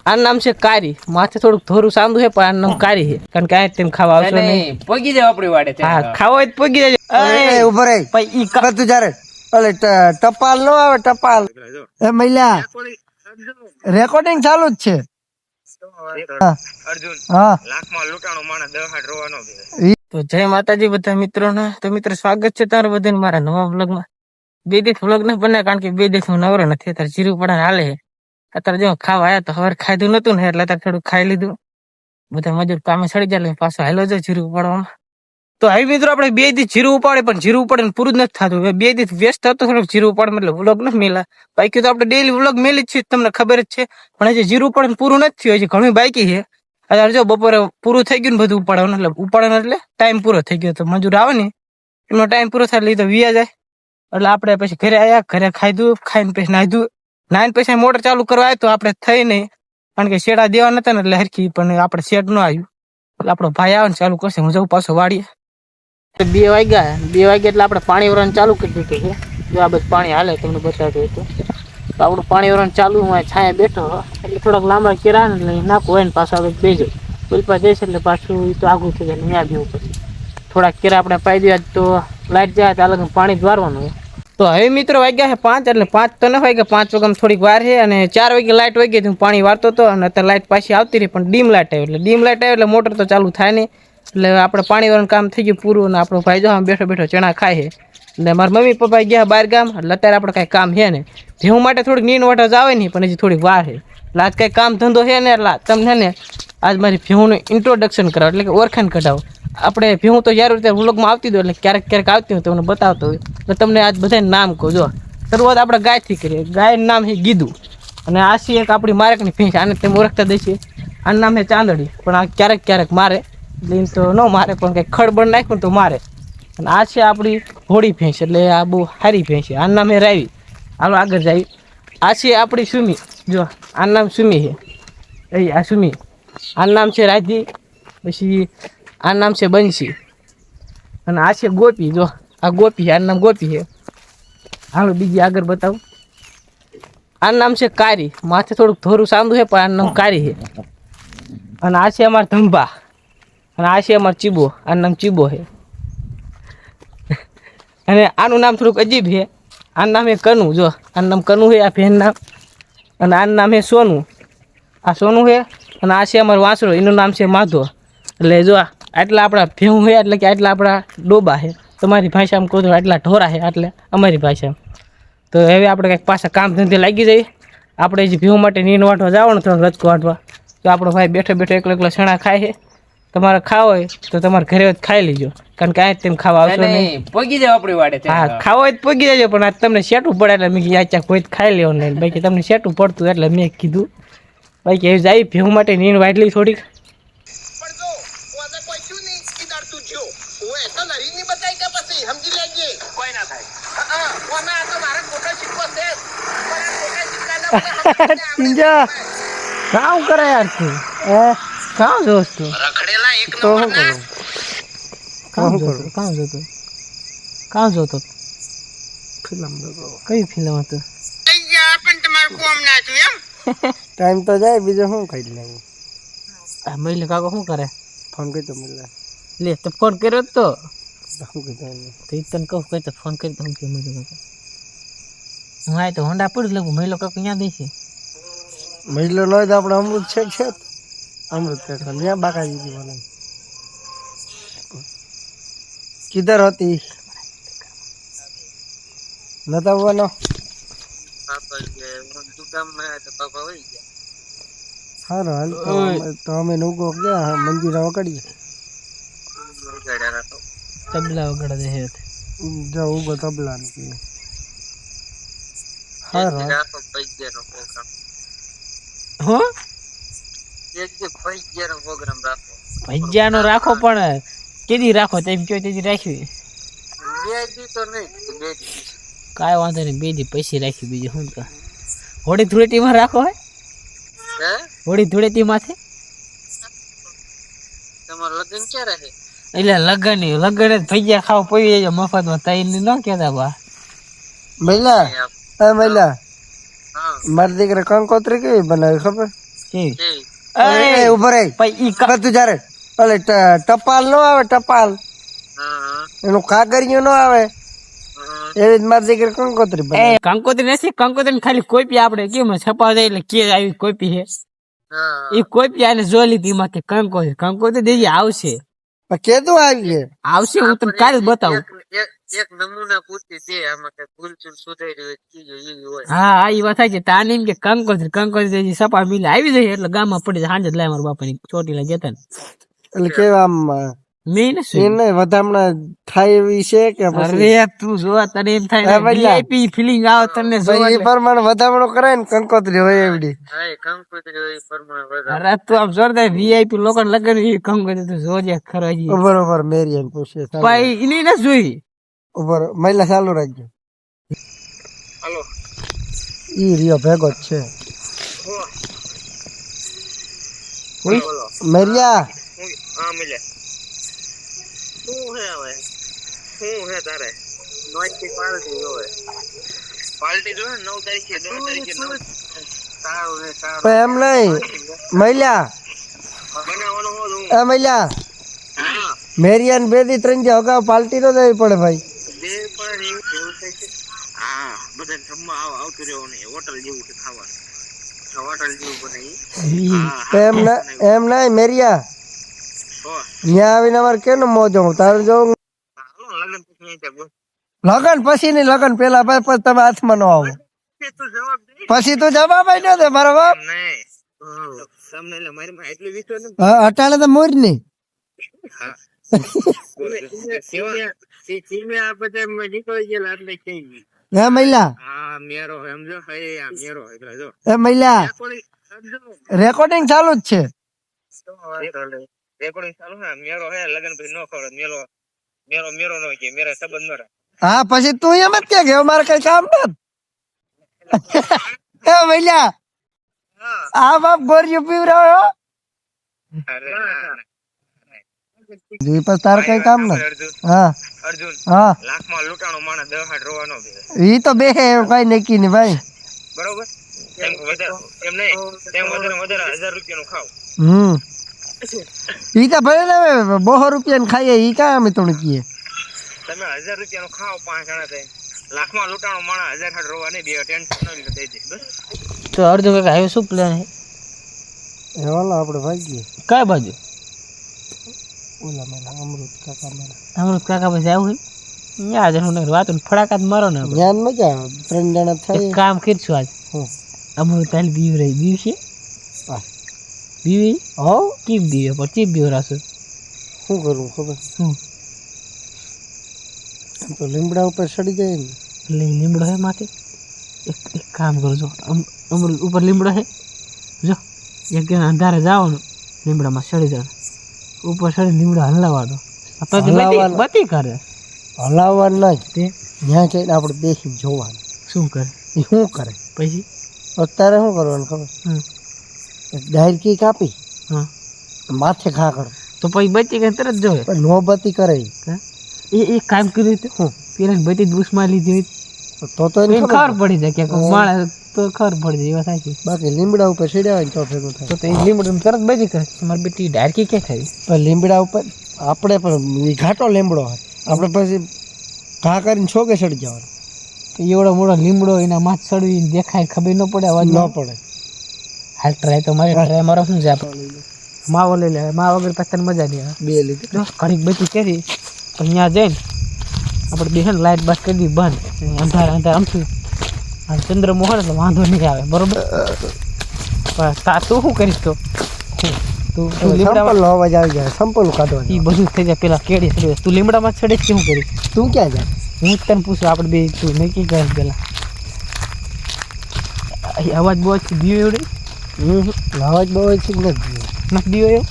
આ નામ છે કારી. માથે થોડુંક થોરું સાંદું છે પણ આ નામ કારી છે. કારણ કે આ તેમ ખાવા આવશો નહીં. પગી જાવ આપણી વાડે. હા, ખાવો હોય તો પગી જજો. એ ઉભો રે ઈ તું જારે ઓલે ટપાલ નો આવે ટપાલ. એ મહિલા રેકોર્ડિંગ ચાલુ જ છે. અર્જુન હા, લાખમાં લૂંટાણો માણસ 10 હાટ રોવાનો છે. તો જય માતાજી બધા મિત્રોને. તો મિત્રો સ્વાગત છે તમારું બધાને મારા નવા વ્લોગમાં. 2 દિવસ વ્લોગ ન બને કારણ કે 2 દિવસ હું નવરો નથી. અત્યારે જીરું પડા હાલે છે. અત્યારે જો ખાવા આવ્યા તો હવે ખાધું નતું ને એટલે અત્યારે થોડું ખાઈ લીધું. બધા મજૂર કામે સડી જાય પાછો હાલો જાય જીરું ઉપાડવામાં. તો હવે મિત્રો આપણે 2 દિવસ જીરું ઉપાડે પણ જીરું ઉપાડે ને પૂરું જ નથી થતું. 2 દિવસ વ્યસ્ત હતો થોડુંક જીરું ઉપાડે એટલે વ્લોગ નથી મેલા. બાકી તો આપણે ડેઈલી વ્લોગ મેલી જ છે તમને ખબર જ છે. પણ હજી જીરું ઉપાડે પૂરું નથી થયું. હજી ઘણું બાકી છે. અત્યારે જો બપોરે પૂરું થઈ ગયું ને બધું ઉપાડવાનું એટલે ઉપાડવાનું એટલે ટાઈમ પૂરો થઈ ગયો. તો મજૂર આવે ને એનો ટાઈમ પૂરો થાય એટલે તો વિયા જાય. એટલે આપણે પછી ઘરે આવ્યા, ઘરે ખાધું, ખાઈને પછી નાહ્યું. નાઈને પછી મોટર ચાલુ કરવા આવ્યો તો આપણે થઈ નહીં કારણ કે શેડા દેવા નતા ને એટલે હરખી પણ આપણે શેડ ન આવ્યું. એટલે આપણો ભાઈ આવે ને ચાલુ કરશે. હું જઉં પાછો વાડીએ. 2 વાગ્યા એટલે આપણે પાણી વરવાનું ચાલુ કરી દીધું છે. જો આ બધું પાણી હાલે તમને બતાવતો હતો. તો આપણું પાણી વરવાનું ચાલુ હું છાયા બેઠો એટલે થોડાક લાંબા કેરા ને એટલે નાખું હોય ને પાછું આગળ બેજો ઉલ્પા જઈશ એટલે પાછું એ તો આગું થઈ જાય ત્યાં બેવું પછી થોડાક કેરા આપણે પાઈ દઈએ તો લાઈટ જાય તો અલગ પાણી જ વારવાનું હોય. તો હવે મિત્રો વાગ્યા છે 5 એટલે 5 તો ન વાગ્યા 5 વાગ્યામાં થોડીક વાર છે અને 4 વાગે લાઈટ વહી ગઈ હું પાણી વારતો હતો અને અત્યારે લાઈટ પાછી આવતી રહી પણ ડીમ લાઈટ આવી એટલે ડીમ લાઈટ આવી એટલે મોટર તો ચાલુ થાય નહીં. એટલે આપણે પાણી વાળવાનું કામ થઈ ગયું પૂરું અને આપણો ભાઈ જો આમ બેઠો બેઠો ચણા ખાય છે. એટલે મારા મમ્મી પપ્પા ગયા બહાર ગામ એટલે અત્યારે આપણે કાંઈ કામ છે ને ભેહું માટે થોડીક નીન વાટા જ આવે નહીં પણ હજી થોડીક વાર છે. એટલે આજ કંઈ કામ ધંધો છે ને એટલે તમને ને આજ મારી ભેહુંનું ઇન્ટ્રોડક્શન કરાવો એટલે કે ઓળખાણ કઢાવો. આપણે ભેહું તો જ્યારે રીતે વ્લોગમાં આવતી હોય એટલે ક્યારેક આવતી હોય તમને બતાવતો હોય એટલે તમને આજ બધાને નામ કહું. જો શરૂઆત આપણે ગાયથી કરીએ. ગાયનું નામ છે ગીદું અને આ છે એક આપણી મારેકની ભેંસ. આને તમે ઓળખતા દઈશું. આનું નામ છે ચાંદડી પણ આ ક્યારેક મારે એટલે તો ન મારે પણ કંઈક ખડબડ નાખ્યું તો મારે. અને આ છે આપણી હોળી ભેંસ એટલે આ બહુ સારી ભેંસ છે. આનું નામ છે રાવી. હાલો આગળ જાય. આ છે આપણી સુમી. જો આનું નામ સુમી છે. આ સુમી. આનું નામ છે રાધી. પછી આનું નામ છે બંસી અને આ છે ગોપી. જો આ ગોપી આનું નામ ગોપી છે. હાલો બીજી આગળ બતાવું. આનું નામ છે કારી. માથે થોડુંક થોરું સાંદું છે પણ આનું નામ કારી છે. અને આ છે અમારા ધંભા અને આ છે અમારો ચીબો. આનું નામ ચીબો છે. અને આનું નામ થોડુંક અજીબ છે. આનું નામ છે કનુ. જો આનું નામ કનુ છે આ ભેન નામ. અને આનું નામ છે સોનું. આ સોનું છે અને આ છે અમારું વાંસળો. એનું નામ છે માધો. એટલે જો આટલા આપણા ભેહું છે એટલે કે આટલા આપણા ડોબા છે. તમારી ભાષામાં કહો તો આટલા ઢોરા છે એટલે અમારી ભાષામાં. તો હવે આપણે કંઈક પાછા કામ ધંધે લાગી જઈએ. આપણે જે ભેહું માટે નીણ વાટવા જવાનું થોડું રચકો વાટવા તો આપણો ભાઈ બેઠો બેઠો એકલો સણા ખાય છે. તમારે ખાવો હોય તો તમારે ઘરે જ ખાઈ લેજો કારણ કે આ તેમ ખાવા આવશો નહીં. પગી જાવ આપણી વાડે. હા, ખાવો હોય તો પગી જજો પણ આ તમને સેટું પડે એટલે મેં કીધું કોઈ ખાઈ લેવું નહીં. બાકી તમને સેટું પડતું એટલે મેં કીધું બાકી એવી જાય ભેહું માટે નીણ વાટલી થોડીક. કામ કરે યાર તું કામ જોશ તું રખડેલા એક તો નંબર કામ જોતો ફિલ્મ કઈ ફિલ્મ હતું ટાઈમ તો જાય બીજો શું ખાઈ લેવું. મહિલા કાકો શું કરે ફોન કરતો મળે લે તો ફોન કર્યો તો શું કીધું તને કહું કઈ તો ફોન કરી તો હું કે મહિલા કાકો હું આ તો હોન્ડા પડી લઉં મહિલા કાકો ક્યાં દે છે મહિલો લો તો આપણે અમૃત છે અમૃત પેટ્રોલ ત્યાં બાકાજી મને કિધર હતી નતા આવવાનો સારો હાલ તો અમે નૌકો ગયા મંજીરા વગાડીએ તબલા વગાડે દે જાવ ઉભો તબલા ને સારો હો ભજીયાનો રાખો પણ કેદી રાખો તેમ કયો તેથી રાખ્યું કાંઈ વાંધો નહીં 2 દી પછી રાખ્યું બીજું શું તો હોળી ધૂળેટીમાં રાખો હોય હોળી ધૂળેટી માથે એટલે લગન જ ભજીયા ખાવ પડી જાય મફતમાં તૈન ન કહેતા બા મહિલા મહિલા મારી દીકરા કંકોત્રી કેવી બનાવી ખબર એ ઉભો રહે તું જયારે ઓલે ટપાલ નો આવે ટપાલ એનું કાગરિયું નો આવે એવી જ મારી દીકરી કંકોત્રી બને. કંકોત્રી નથી, કંકોત્રી ખાલી કોપી આપણે કેમ છપાવ જાય એટલે કે આવી કોપી છે એ કોપી આને જોઈ લીધી એમાં કે કંકોત્રી દેજી આવશે પણ કેતું આવી છે આવશે હું તમને કાલે જ બતાવું. એક નમૂના પૂછતી તે આમાં કે ભૂલ ચૂલ સુધારી હોય કીજો એવી હોય. હા હા એ વાત થાય છે તાને એમ કે કંકોત્રી દેજી સપા મિલે આવી જાય એટલે ગામમાં પડી જાય. સાંજે જ લાય મારા બાપાની ચોટીલા જતા ને એટલે કેવા આમ મેં એને વધામણા થાય એવી છે કે પછી અરે તું જોવા તને એમ થાય વીઆઈપી ફિલિંગ આવે તને જોવા એ પ્રમાણે વધામણો કરાય ને કંકોત્રી હોય એવડી. હા કંકોત્રી હોય એ પ્રમાણે વધારે. અરે તું આમ જોરદાર વીઆઈપી લોકો લગન એ કંકોત્રી તું જોજે ખરાજી બરોબર મેરિયન પૂછે ભાઈ એની ના જોઈ ઉપર મહિલા ચાલુ રાખજો. હાલો ઈ રિયો ભેગો જ છે બોલો. મેરિયા હા મિલે શું હે હવે શું હે તારે નોચી પાર્ટી જોવે પાર્ટી જોવે 9 તારીખે 10 તારીખે સારું હે સારું પણ એમ નહીં મહિલા બનાવવાનું હોત હું. એ મહિલા હા મેરિયાન 2 થી 3 જે અગાઉ પાર્ટી તો દેવી પડે ભાઈ. બે પણ એવું થાય છે. હા બધા જમવા આવતું રહેવું નહીં હોટલ જેવું છે ખાવાનું હોટલ જેવું બને એમ નહીં મેરિયા ત્યાં આવીને અમારે કેનું મોજો હું તારે જોઉં લગ્ન પછી લગન પછી ની લગન પેલા ભાઈ પછી તમે હાથમાં ન આવો તું જવાબ દે પછી તું જવાબ ન દે મારો બાપ. નહીં તમને એટલે મારી માં એટલું વિશ્વાસ નથી. હા અટાણે તો મોર ની ચીમે આ બધા નીકળી ગયેલા એટલે કઈ ગઈ. હે મહિલા હા મેરો સમજો હે આ મેરો એટલે જો એ મહિલા રેકોર્ડિંગ ચાલુ જ છે. રેકોર્ડિંગ ચાલુ હે મેરો હે લગન પછી નો ખબર મેરો મેરો મેરો નો કે મેરા સંબંધ નો રાખે. હા પછી તું એમ જ કે મારે કઈ કામ નથી. એ મહિલા આ બાપ ગોરિયું પીવરાવો અરે પછી તારે કઈ કામ નથી. અર્જુન હા અર્જુન હા લાખમાં લૂંટાણો માણસ 10 હાટ રોવાનો બે ઈ તો બે કઈ નક્કી નહીં ભાઈ. બરોબર એમ વધારે એમ નહીં એમ વધારે 1000 રૂપિયાનું ખાવ. ઈ તો ભલે ને 200 રૂપિયા ખાઈએ ઈ કાંઈ અમે તો કીએ તમે 1000 રૂપિયાનું ખાવ 5 જણા થઈ લાખમાં લૂંટાણો માણસ 1000 હાટ રોવા નહીં બે ટેન્શન ન લે દઈ દે બસ. તો અર્જુન કાકા હવે શું પ્લાન છે એવાલો આપણે ભાગીએ કઈ બાજુ ઓલા મારા અમૃત કાકા મારા અમૃત કાકા પાસે આવું હોય યાદ હું વાતો ફડાકા જ મારો ને આપણે. જ્ઞાન મજા 3 જણા એક થાય કામ કરીશું આજ અમૃત તાલ બીવ રહી બીવ છે બીવી હો કેમ બીવે પણ ચીપ બીવ રાસો શું કરું ખબર શું એમ તો લીમડા ઉપર ચડી જાય ને એટલે લીમડો હે માથે એક કામ કરો જો અમૃત ઉપર લીમડો હે જો એક અંધારે જાઓ ને લીમડામાં ચડી જાવ ઉપર ચડી લીમડા હલાવા દો બતી કરે હલાવવા નહીં તે ત્યાં જઈને આપણે બેસીને જોવાનું શું કરે એ શું કરે પછી અત્યારે શું કરવાનું ખબર એક ડાયરકી કાપી હા માથે ઘા કરો તો પછી બચી ગઈ તરત જોવે પણ નોબતી કરે એ કામ કર્યું હતું હું પેલા બધી દુશ્મન લીધી તો એને ખબર પડી જાય કે માણસ તો ખબર પડી જાય એવા થાય છે બાકી લીમડા ઉપર ચડ્યા હોય ને તો ભેગું થાય તો એ લીમડું તરત બચી કરે મારી બેટી ડાયરકી ક્યાં થાય પણ લીમડા ઉપર આપણે પણ ઈ ઘાટો લીમડો હોય આપણે પછી ઘા કરીને છોકે ચડી જવાનું તો એવડો મોટો લીમડો એના માથ ચડવી દેખાય ખબર ન પડે અવાજ ન પડે હાલ ટ્રાય તો મારે ટ્રાય મારો શું છે આપણે માવો લઈ લે મા વગર પછી તને મજા નહીં આવે 2 લીટર ઘડીક બચી કરી તો અહીંયા જઈને આપણે બેહન લાઇટ બાદ કરી દીધી બંધ અંધાર અમથું ચંદ્ર મોહન એટલે વાંધો નહીં આવે બરોબર પણ તું શું કરીશ તો તું લીમડામાં સંપલ અવાજ આવી જાય સંપલ કાઢવાનું એ બધું થઈ જાય પેલા કેડી ચડી તું લીમડામાં ચડે શું કરીશ તું ક્યાં જાય હું જ તને પૂછું આપણે બે તું નક્કી કરે પેલા અવાજ બહુ જ બીવ એવડે અવાજ બહુ છે કે નથી નથી બીવ એવો